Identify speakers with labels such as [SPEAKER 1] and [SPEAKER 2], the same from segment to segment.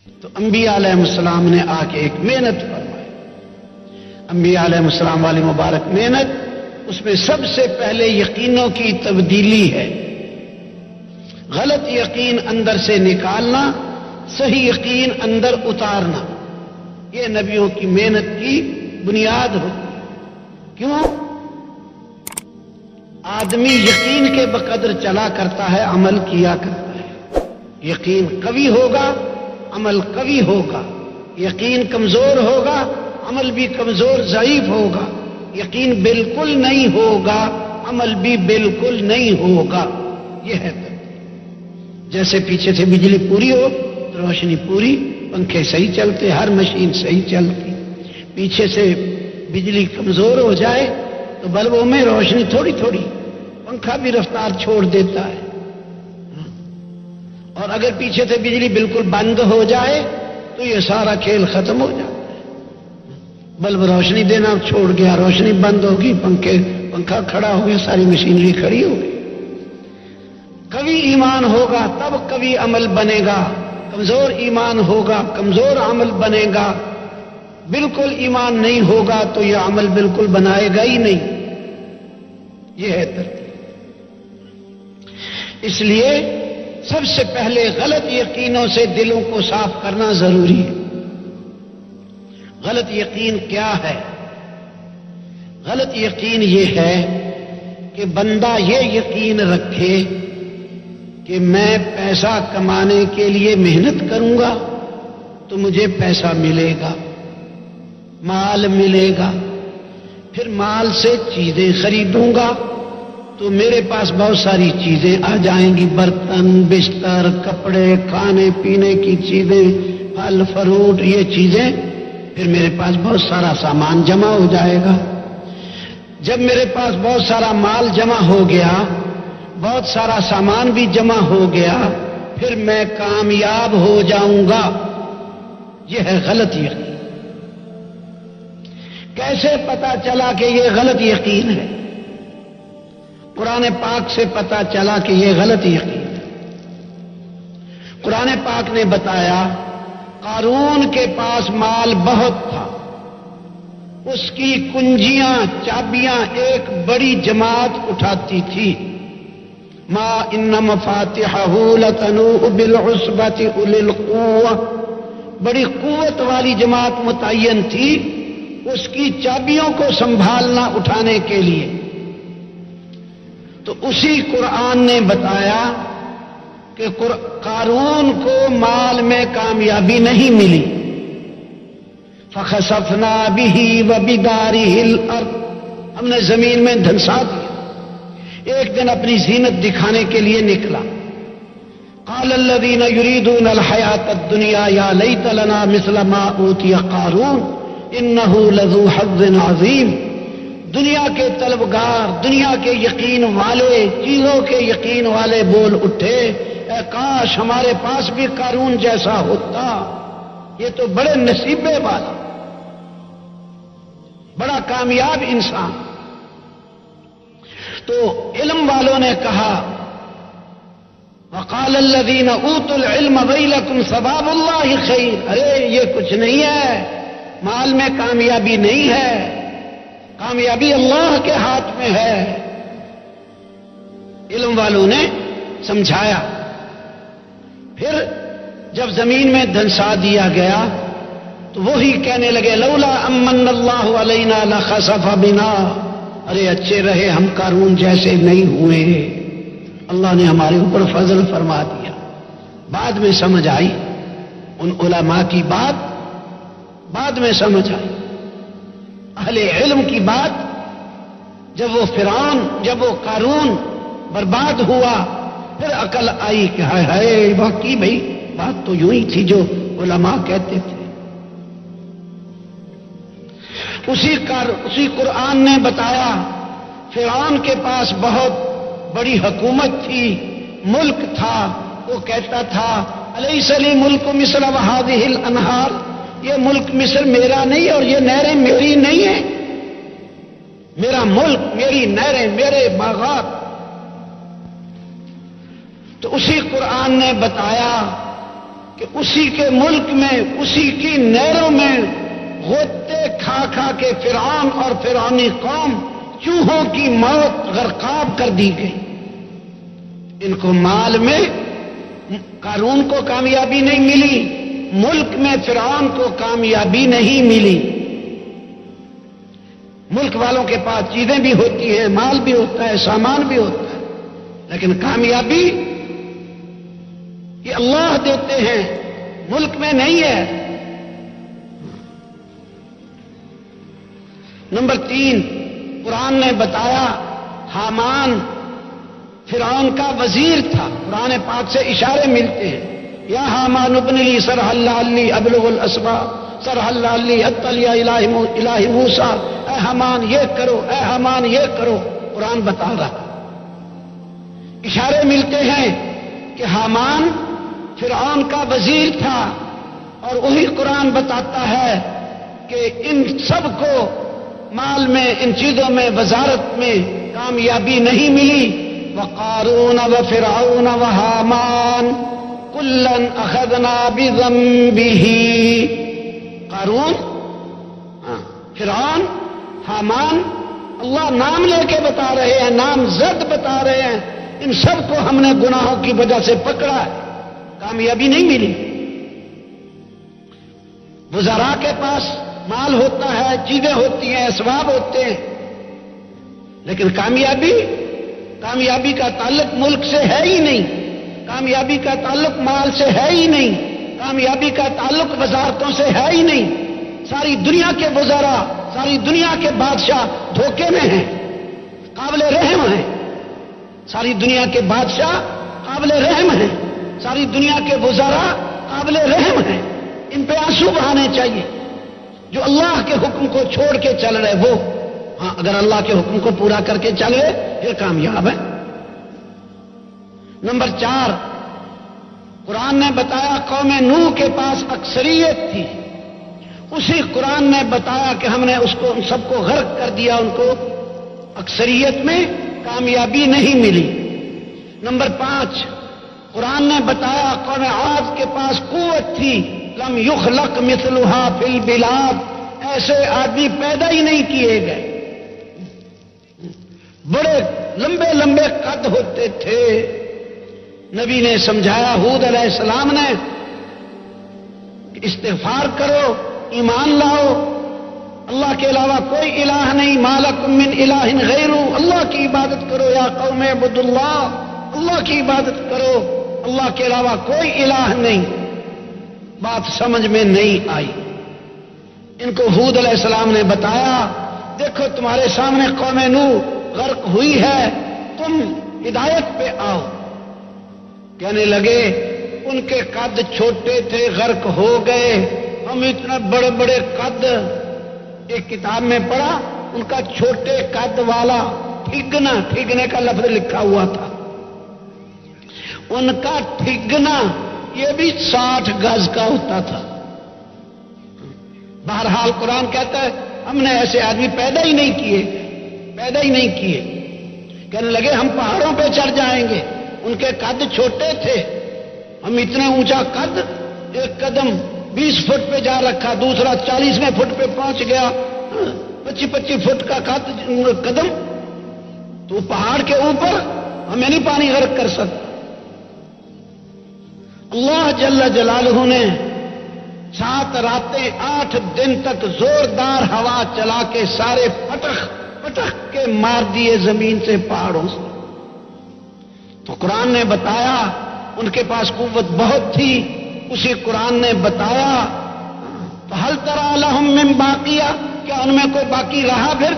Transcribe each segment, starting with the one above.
[SPEAKER 1] تو انبیاء علیہ السلام نے آ کے ایک محنت فرمائی. انبیاء علیہ السلام والی مبارک محنت، اس میں سب سے پہلے یقینوں کی تبدیلی ہے. غلط یقین اندر سے نکالنا، صحیح یقین اندر اتارنا، یہ نبیوں کی محنت کی بنیاد ہوتی ہے. کیوں؟ آدمی یقین کے بقدر چلا کرتا ہے، عمل کیا کرتا ہے. یقین قوی ہوگا، عمل قوی ہوگا. یقین کمزور ہوگا، عمل بھی کمزور ضعیف ہوگا. یقین بالکل نہیں ہوگا، عمل بھی بالکل نہیں ہوگا. یہ ہے جیسے پیچھے سے بجلی پوری ہو تو روشنی پوری، پنکھے صحیح چلتے، ہر مشین صحیح چلتی. پیچھے سے بجلی کمزور ہو جائے تو بلبوں میں روشنی تھوڑی تھوڑی، پنکھا بھی رفتار چھوڑ دیتا ہے. اور اگر پیچھے سے بجلی بالکل بند ہو جائے تو یہ سارا کھیل ختم ہو جاتا ہے. بلب روشنی دینا چھوڑ گیا، روشنی بند ہوگی، پنکھا کھڑا ہو گیا، ساری مشینری کھڑی ہو گئی. قوی ایمان ہوگا تب قوی عمل بنے گا، کمزور ایمان ہوگا کمزور عمل بنے گا. بالکل ایمان نہیں ہوگا تو یہ عمل بالکل بنائے گا ہی نہیں. یہ ہے ترتیب. اس لیے سب سے پہلے غلط یقینوں سے دلوں کو صاف کرنا ضروری ہے. غلط یقین کیا ہے؟ غلط یقین یہ ہے کہ بندہ یہ یقین رکھے کہ میں پیسہ کمانے کے لیے محنت کروں گا تو مجھے پیسہ ملے گا، مال ملے گا. پھر مال سے چیزیں خریدوں گا تو میرے پاس بہت ساری چیزیں آ جائیں گی، برتن، بستر، کپڑے، کھانے پینے کی چیزیں، پھل فروٹ، یہ چیزیں. پھر میرے پاس بہت سارا سامان جمع ہو جائے گا. جب میرے پاس بہت سارا مال جمع ہو گیا، بہت سارا سامان بھی جمع ہو گیا، پھر میں کامیاب ہو جاؤں گا. یہ ہے غلط یقین. کیسے پتا چلا کہ یہ غلط یقین ہے؟ قرآن پاک سے پتا چلا کہ یہ غلط یقین ہے. قرآن پاک نے بتایا قارون کے پاس مال بہت تھا، اس کی کنجیاں، چابیاں ایک بڑی جماعت اٹھاتی تھی. ما ان مفاتحہ لتنوء بالعصبۃ اولي القوة، بڑی قوت والی جماعت متعین تھی اس کی چابیوں کو سنبھالنا اٹھانے کے لیے. تو اسی قرآن نے بتایا کہ قارون کو مال میں کامیابی نہیں ملی. فخسفنا به وبداره الارض، ہم نے زمین میں دھنسا دیا. ایک دن اپنی زینت دکھانے کے لیے نکلا. قال الذين يريدون الحياة الدنيا يا ليت لنا مثل ما اوتي قارون انه لذو حظ عظيم. دنیا کے طلبگار، دنیا کے یقین والے، چیزوں کے یقین والے بول اٹھے، اے کاش ہمارے پاس بھی قارون جیسا ہوتا، یہ تو بڑے نصیبے والا، بڑا کامیاب انسان. تو علم والوں نے کہا وقال الذين اوتوا العلم ويلكم ثواب الله خير. ارے یہ کچھ نہیں ہے، مال میں کامیابی نہیں ہے، کامیابی اللہ کے ہاتھ میں ہے. علم والوں نے سمجھایا. پھر جب زمین میں دھنسا دیا گیا تو وہی کہنے لگے لولا امن اللہ علینا لخسف بنا. ارے اچھے رہے ہم قارون جیسے نہیں ہوئے، اللہ نے ہمارے اوپر فضل فرما دیا. بعد میں سمجھ آئی ان علماء کی بات، بعد میں سمجھ آئی اہل علم کی بات. جب وہ فرعون، جب وہ قارون برباد ہوا، پھر عقل آئی کہ ہائے ہائے واقعی بھائی بات تو یوں ہی تھی جو علماء کہتے تھے. اسی قرآن نے بتایا فرعون کے پاس بہت بڑی حکومت تھی، ملک تھا. وہ کہتا تھا الیس لی ملک مصر وہذہ الانہار، یہ ملک مصر میرا نہیں اور یہ نہریں میری نہیں ہیں، میرا ملک، میری نہریں، میرے باغات. تو اسی قرآن نے بتایا کہ اسی کے ملک میں اسی کی نہروں میں غوطے کھا کھا کے فرعون اور فرعونی قوم چوہوں کی موت غرقاب کر دی گئی. ان کو مال میں قارون کو کامیابی نہیں ملی، ملک میں فرعون کو کامیابی نہیں ملی. ملک والوں کے پاس چیزیں بھی ہوتی ہیں، مال بھی ہوتا ہے، سامان بھی ہوتا ہے، لیکن کامیابی یہ اللہ دیتے ہیں، ملک میں نہیں ہے. نمبر 3، قرآن نے بتایا حامان فرعون کا وزیر تھا. قرآن پاک سے اشارے ملتے ہیں. یا حامان ابن لی سرحا لعلی ابلغ الاسباب سرحا لعلی اطلع الہ موسیٰ. اے حامان یہ کرو، اے حامان یہ کرو. قرآن بتا رہا. اشارے ملتے ہیں کہ حامان فرعون کا وزیر تھا، اور وہی قرآن بتاتا ہے کہ ان سب کو مال میں، ان چیزوں میں، وزارت میں کامیابی نہیں ملی. وقارون وفرعون وحامان کلا اخذنا بذنبه. قارون، فرعون، حامان، اللہ نام لے کے بتا رہے ہیں، نام زد بتا رہے ہیں. ان سب کو ہم نے گناہوں کی وجہ سے پکڑا ہے، کامیابی نہیں ملی. وزراء کے پاس مال ہوتا ہے، چیزیں ہوتی ہیں، اسباب ہوتے ہیں، لیکن کامیابی کا تعلق ملک سے ہے ہی نہیں، کامیابی کا تعلق مال سے ہے ہی نہیں، کامیابی کا تعلق وزارتوں سے ہے ہی نہیں. ساری دنیا کے وزراء، ساری دنیا کے بادشاہ دھوکے میں ہیں، قابل رحم ہیں. ساری دنیا کے بادشاہ قابل رحم ہیں، ساری دنیا کے وزراء قابل رحم ہیں. ان پہ آنسو بہانے چاہیے. جو اللہ کے حکم کو چھوڑ کے چل رہے وہ، ہاں اگر اللہ کے حکم کو پورا کر کے چل رہے پھر کامیاب ہے. نمبر 4، قرآن نے بتایا قوم نوح کے پاس اکثریت تھی. اسی قرآن نے بتایا کہ ہم نے اس کو ان سب کو غرق کر دیا، ان کو اکثریت میں کامیابی نہیں ملی. نمبر 5، قرآن نے بتایا قوم عاد کے پاس قوت تھی. لم یخلق مثلها فی البلاد. ایسے آدمی پیدا ہی نہیں کیے گئے. بڑے لمبے لمبے قد ہوتے تھے. نبی نے سمجھایا، ہود علیہ السلام نے، استغفار کرو، ایمان لاؤ، اللہ کے علاوہ کوئی الہ نہیں. ما لکم من الہ غیرہ. اللہ کی عبادت کرو. یا قوم اعبدوا اللہ. اللہ کی عبادت کرو، اللہ کے علاوہ کوئی الہ نہیں. بات سمجھ میں نہیں آئی. ان کو ہود علیہ السلام نے بتایا، دیکھو تمہارے سامنے قوم نوح غرق ہوئی ہے، تم ہدایت پہ آؤ. کہنے لگے ان کے قد چھوٹے تھے، غرق ہو گئے. ہم اتنے بڑے بڑے قد، ایک کتاب میں پڑھا ان کا چھوٹے قد والا ٹھگنے کا لفظ لکھا ہوا تھا. ان کا ٹھگنا یہ بھی 60 گز کا ہوتا تھا. بہرحال قرآن کہتا ہے ہم نے ایسے آدمی پیدا ہی نہیں کیے. کہنے لگے ہم پہاڑوں پہ چڑھ جائیں گے. ان کے قد چھوٹے تھے، ہم اتنے اونچا قد، ایک قدم 20 فٹ پہ جا رکھا، دوسرا 40ویں فٹ پہ پہنچ گیا، 25 فٹ کا قدم. تو پہاڑ کے اوپر ہمیں نہیں پانی غرق کر سکتا. اللہ جل جلالہ نے 7 راتیں 8 دن تک زوردار ہوا چلا کے سارے پٹخ کے مار دیے زمین سے، پہاڑوں سے. تو قرآن نے بتایا ان کے پاس قوت بہت تھی. اسی قرآن نے بتایا فَهَلْ تَرَىٰ لَهُم مِّن بَاقِيَةٍ. کیا ان میں کوئی باقی رہا؟ پھر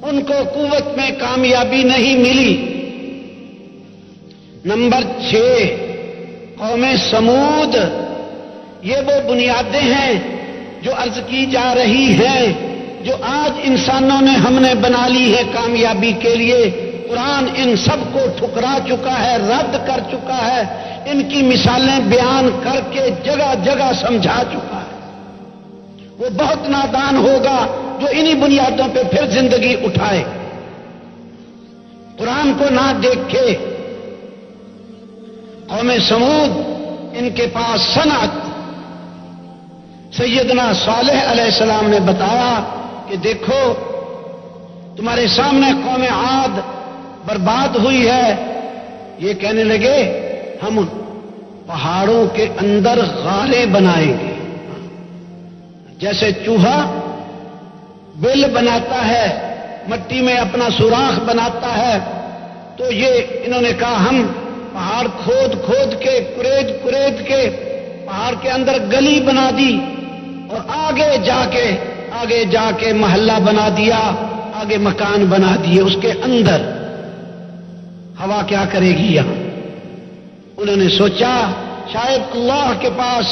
[SPEAKER 1] ان کو قوت میں کامیابی نہیں ملی. نمبر 6، قوم سمود. یہ وہ بنیادیں ہیں جو عرض کی جا رہی ہیں، جو آج انسانوں نے ہم نے بنا لی ہے کامیابی کے لیے. قرآن ان سب کو ٹھکرا چکا ہے، رد کر چکا ہے، ان کی مثالیں بیان کر کے جگہ جگہ سمجھا چکا ہے. وہ بہت نادان ہوگا جو انہی بنیادوں پہ پھر زندگی اٹھائے، قرآن کو نہ دیکھے. قوم سمود ان کے پاس صنعت. سیدنا صالح علیہ السلام نے بتایا کہ دیکھو تمہارے سامنے قوم عاد برباد ہوئی ہے. یہ کہنے لگے ہم پہاڑوں کے اندر غاریں بنائیں گے. جیسے چوہا بل بناتا ہے, مٹی میں اپنا سوراخ بناتا ہے, تو یہ انہوں نے کہا ہم پہاڑ کھود کھود کے کرید کے پہاڑ کے اندر گلی بنا دی اور آگے جا کے محلہ بنا دیا, آگے مکان بنا دیے اس کے اندر. ہوا کیا کرے گی یہاں؟ انہوں نے سوچا شاید اللہ کے پاس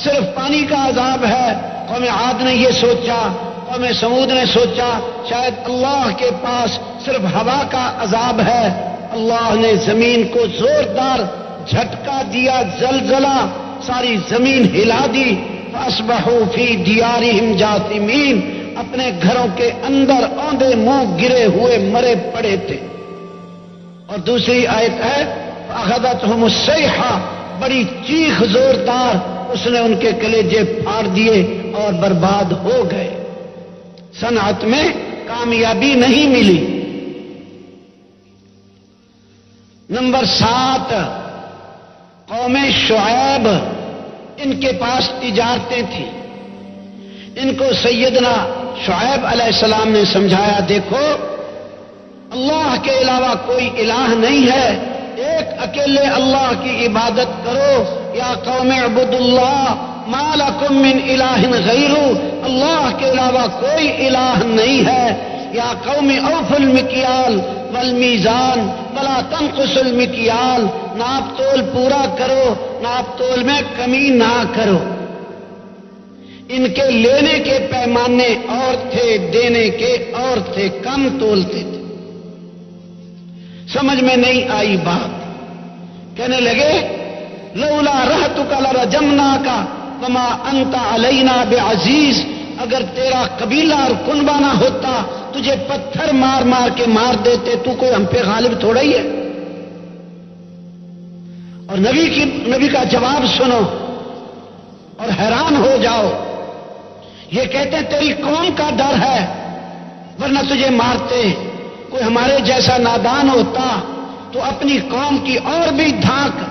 [SPEAKER 1] صرف پانی کا عذاب ہے. قوم عاد نے یہ سوچا, قوم سمود نے سوچا شاید اللہ کے پاس صرف ہوا کا عذاب ہے. اللہ نے زمین کو زوردار جھٹکا دیا, زلزلہ, ساری زمین ہلا دی. فاصبحوا فی دیارہم جاثمین, اپنے گھروں کے اندر اوندے منہ گرے ہوئے مرے پڑے تھے. اور دوسری آیت ہے فاخذتہم الصیحہ, بڑی چیخ زوردار, اس نے ان کے کلیجے پھاڑ دیے اور برباد ہو گئے. صنعت میں کامیابی نہیں ملی. نمبر 7 قوم شعیب, ان کے پاس تجارتیں تھیں. ان کو سیدنا شعیب علیہ السلام نے سمجھایا دیکھو اللہ کے علاوہ کوئی الہ نہیں ہے, ایک اکیلے اللہ کی عبادت کرو. یا قوم اعبدوا اللہ ما لکم من الہ غیرہ, اللہ کے علاوہ کوئی الہ نہیں ہے. یا قوم اوفوا المکیال والمیزان ولا تنقصوا المکیال, ناپ تول پورا کرو, ناپ تول میں کمی نہ کرو. ان کے لینے کے پیمانے اور تھے, دینے کے اور تھے, کم تولتے تھے. سمجھ میں نہیں آئی بات. کہنے لگے لولا رہتک لرجمناک وما انت علینا بعزیز, اگر تیرا قبیلہ اور کنبہ نہ ہوتا تجھے پتھر مار مار کے مار دیتے, تو کوئی ہم پہ غالب تھوڑا ہی ہے. اور نبی کا جواب سنو اور حیران ہو جاؤ. یہ کہتے ہیں تیری قوم کا ڈر ہے ورنہ تجھے مارتے. کوئی ہمارے جیسا نادان ہوتا تو اپنی قوم کی اور بھی دھاک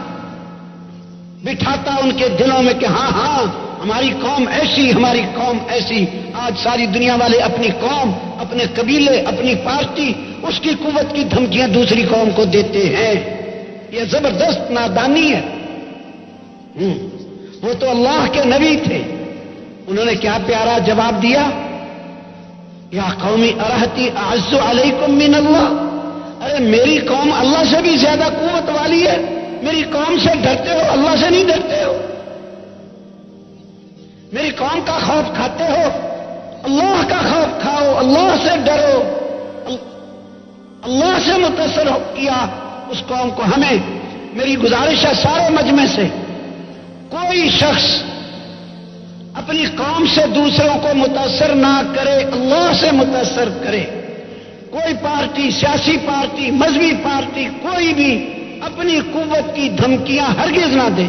[SPEAKER 1] بٹھاتا ان کے دلوں میں کہ ہاں ہماری قوم ایسی, ہماری قوم ایسی. آج ساری دنیا والے اپنی قوم, اپنے قبیلے, اپنی پارٹی, اس کی قوت کی دھمکیاں دوسری قوم کو دیتے ہیں. یہ زبردست نادانی ہے. وہ تو اللہ کے نبی تھے, انہوں نے کیا پیارا جواب دیا, یا قومی ارہتی اعز علیکم من اللہ, ارے میری قوم اللہ سے بھی زیادہ قوت والی ہے, میری قوم سے ڈرتے ہو, اللہ سے نہیں ڈرتے ہو. میری قوم کا خوف کھاتے ہو, اللہ کا خوف کھاؤ, اللہ سے ڈرو. اللہ سے متاثر کیا اس قوم کو. ہمیں میری گزارش ہے سارے مجمع سے, کوئی شخص اپنی قوم سے دوسروں کو متاثر نہ کرے, اللہ سے متاثر کرے. کوئی پارٹی, سیاسی پارٹی, مذہبی پارٹی, کوئی بھی اپنی قوت کی دھمکیاں ہرگز نہ دے.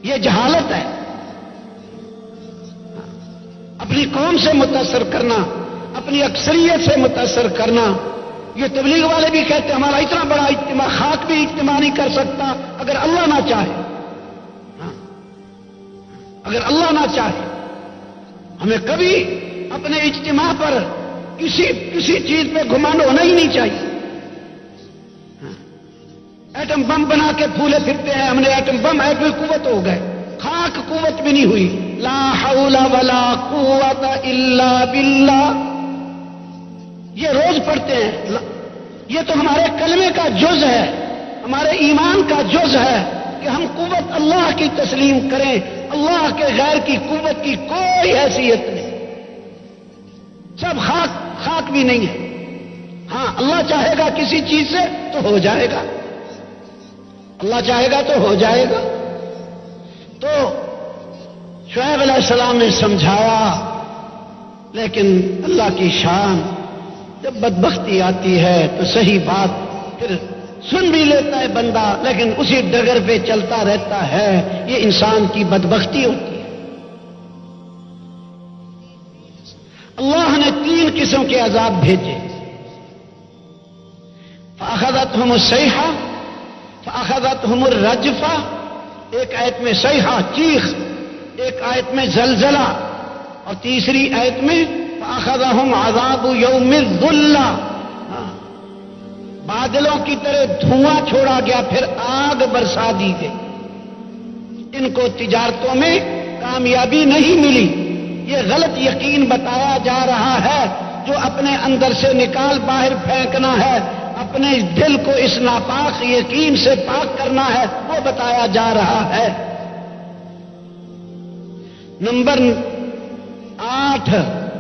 [SPEAKER 1] یہ جہالت ہے. اپنی قوم سے متاثر کرنا, اپنی اکثریت سے متاثر کرنا. یہ تبلیغ والے بھی کہتے ہیں ہمارا اتنا بڑا اجتماع, خاک بھی اجتماع نہیں کر سکتا اگر اللہ نہ چاہے. اگر اللہ نہ چاہے. ہمیں کبھی اپنے اجتماع پر کسی چیز پہ گمان ہونا ہی نہیں چاہیے. ایٹم بم بنا کے پھولے پھرتے ہیں, ہم نے ایٹم بم ایٹمی قوت ہو گئے, خاک قوت بھی نہیں ہوئی. لا حول ولا قوت الا باللہ, یہ روز پڑھتے ہیں. یہ تو ہمارے کلمے کا جز ہے, ہمارے ایمان کا جز ہے کہ ہم قوت اللہ کی تسلیم کریں. اللہ کے غیر کی قوت کی کوئی حیثیت نہیں. سب خاک بھی نہیں ہے. ہاں اللہ چاہے گا کسی چیز سے تو ہو جائے گا, اللہ چاہے گا تو ہو جائے گا. تو شعیب علیہ السلام نے سمجھایا, لیکن اللہ کی شان جب بدبختی آتی ہے تو صحیح بات پھر سن بھی لیتا ہے بندہ لیکن اسی ڈگر پہ چلتا رہتا ہے. یہ انسان کی بدبختی ہوتی ہے. اللہ نے 3 قسم کے عذاب بھیجے. فأخذتهم الصیحہ فأخذتهم الرجفہ، ایک آیت میں صیحہ چیخ، ایک آیت میں زلزلہ، اور تیسری آیت میں فأخذهم عذاب یوم الظلہ. بادلوں کی طرح دھواں چھوڑا گیا، پھر آگ برسا دی گئی. ان کو تجارتوں میں کامیابی نہیں ملی. یہ غلط یقین بتایا جا رہا ہے جو اپنے اندر سے نکال باہر پھینکنا ہے، اپنے دل کو اس ناپاک یقین سے پاک کرنا ہے، وہ بتایا جا رہا ہے. نمبر 8